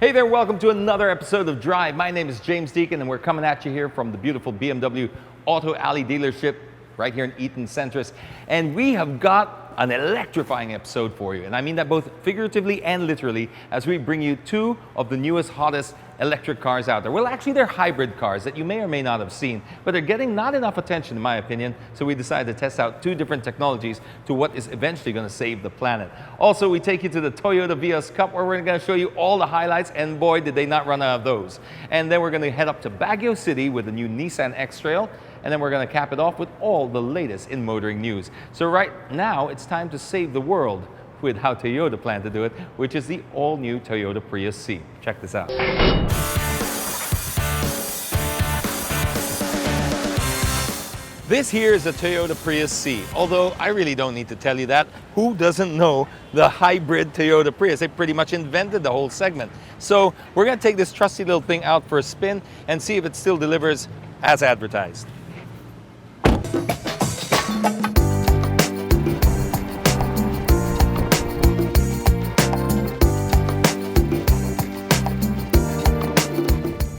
Hey there, welcome to another episode of Drive. My name is James Deakin and we're coming at you here from the beautiful BMW Auto Alley dealership right here in Eaton Centris. And we have got an electrifying episode for you. And I mean that both figuratively and literally as we bring you two of the newest, hottest electric cars out there. Well, actually they're hybrid cars that you may or may not have seen, but they're getting not enough attention in my opinion. So we decided to test out two different technologies to what is eventually going to save the planet. Also, we take you to the Toyota Vios Cup where we're going to show you all the highlights, and boy, did they not run out of those. And then we're going to head up to Baguio City with the new Nissan X-Trail. And then we're going to cap it off with all the latest in motoring news. So right now, it's time to save the world with how Toyota plan to do it, which is the all-new Toyota Prius C. Check this out. This here is a Toyota Prius C, although I really don't need to tell you that. Who doesn't know the hybrid Toyota Prius? They pretty much invented the whole segment. So we're going to take this trusty little thing out for a spin and see if it still delivers as advertised.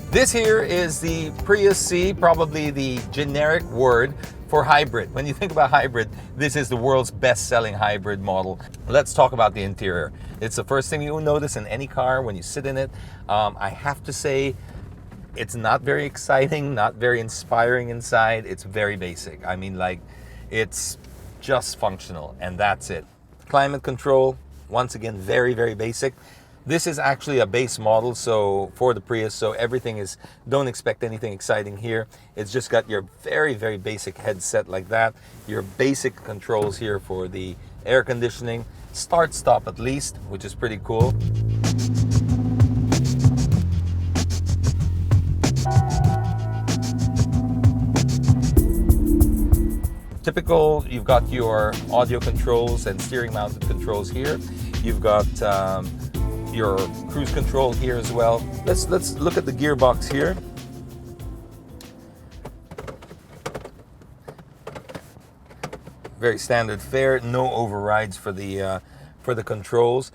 This here is the Prius C, probably the generic word for hybrid. When you think about hybrid, this is the world's best-selling hybrid model. Let's talk about the interior. It's the first thing you will notice in any car when you sit in it. I have to say, it's not very exciting, not very inspiring inside. It's very basic. I mean, like, it's just functional, and that's it. Climate control, once again, very, very basic. This is actually a base model for the Prius, so everything is, don't expect anything exciting here. It's just got your very, very basic headset like that, your basic controls here for the air conditioning, start stop at least, which is pretty cool. Typical, you've got your audio controls and steering mounted controls here. You've got your cruise control here as well. Let's look at the gearbox here. Very standard fare, no overrides for the controls.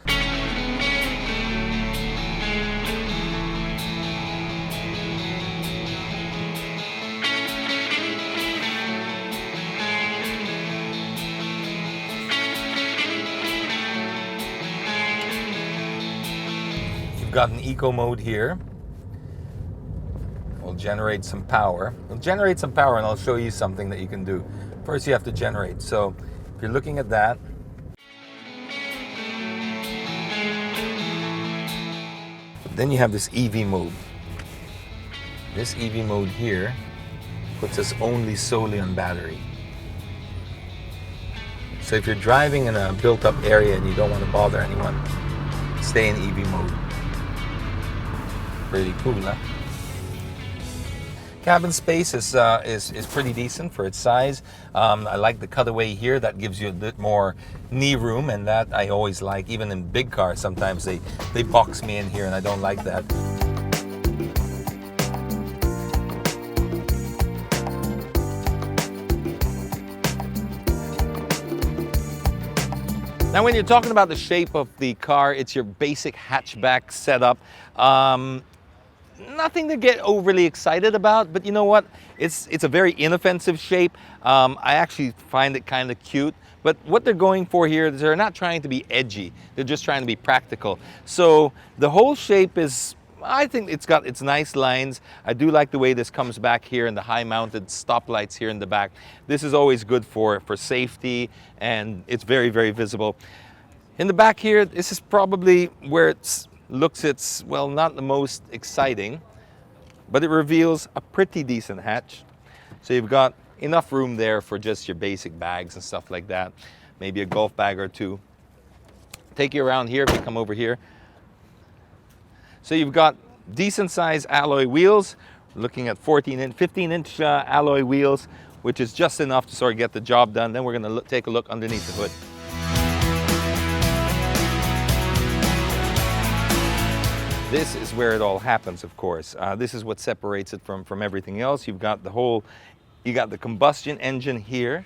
You've got an eco mode here. We'll generate some power. We'll generate some power and I'll show you something that you can do. First you have to generate. So if you're looking at that, then you have this EV mode. This EV mode here puts us only solely on battery. So if you're driving in a built-up area and you don't want to bother anyone, stay in EV mode. Pretty cool, huh? Cabin space is pretty decent for its size. I like the cutaway here. That gives you a bit more knee room, and that I always like. Even in big cars, sometimes they box me in here, and I don't like that. Now, when you're talking about the shape of the car, it's your basic hatchback setup. Nothing to get overly excited about, but you know what? It's a very inoffensive shape. I actually find it kind of cute. But what they're going for here is they're not trying to be edgy. They're just trying to be practical. So the whole shape is, I think it's got its nice lines. I do like the way this comes back here and the high-mounted stoplights here in the back. This is always good for safety, and it's very, very visible. In the back here, this is probably where it's well, not the most exciting, but it reveals a pretty decent hatch. So you've got enough room there for just your basic bags and stuff like that. Maybe a golf bag or two. Take you around here if you come over here. So you've got decent size alloy wheels. We're looking at 15-inch alloy wheels, which is just enough to sort of get the job done. Then we're going to take a look underneath the hood. This is where it all happens, of course. This is what separates it from everything else. You got the combustion engine here,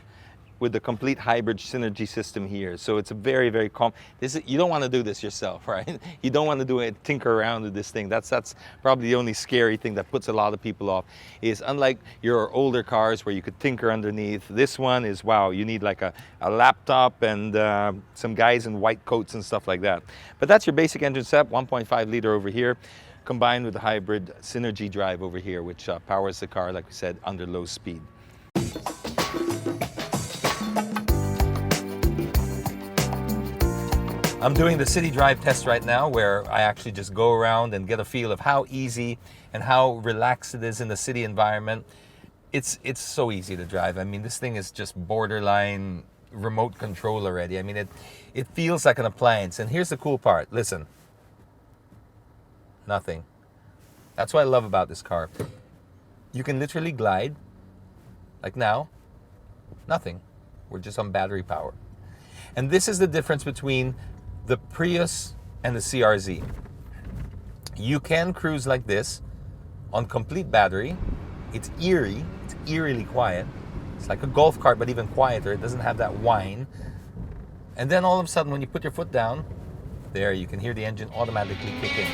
with the complete hybrid synergy system here. So it's a very, very calm. You don't want to do this yourself, right? You don't want to do it, tinker around with this thing. That's probably the only scary thing that puts a lot of people off. Is unlike your older cars where you could tinker underneath, this one is, wow, you need like a laptop and some guys in white coats and stuff like that. But that's your basic engine setup, 1.5 liter over here, combined with the hybrid synergy drive over here, which powers the car, like we said, under low speed. I'm doing the city drive test right now, where I actually just go around and get a feel of how easy and how relaxed it is in the city environment. It's so easy to drive. I mean, this thing is just borderline remote control already. I mean, it feels like an appliance. And here's the cool part. Listen. Nothing. That's what I love about this car. You can literally glide, like now, nothing. We're just on battery power. And this is the difference between the Prius and the CRZ. You can cruise like this on complete battery. It's eerily quiet. It's like a golf cart, but even quieter. It doesn't have that whine. And then all of a sudden, when you put your foot down, there, you can hear the engine automatically kick in.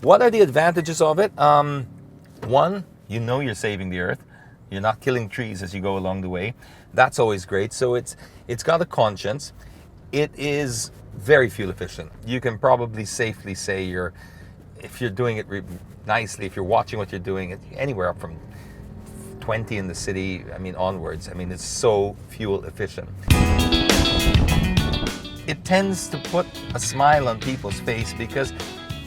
What are the advantages of it? One, you know you're saving the earth. You're not killing trees as you go along the way. That's always great. So it's got a conscience. It is very fuel efficient. You can probably safely say if you're doing it nicely, if you're watching what you're doing, anywhere up from 20 in the city, I mean onwards. I mean, it's so fuel efficient. It tends to put a smile on people's face because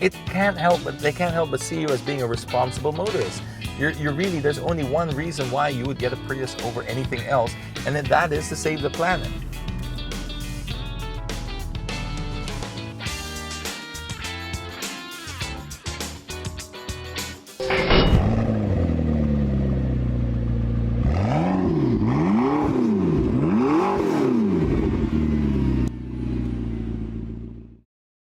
they can't help but see you as being a responsible motorist. You're really, there's only one reason why you would get a Prius over anything else, and then that is to save the planet.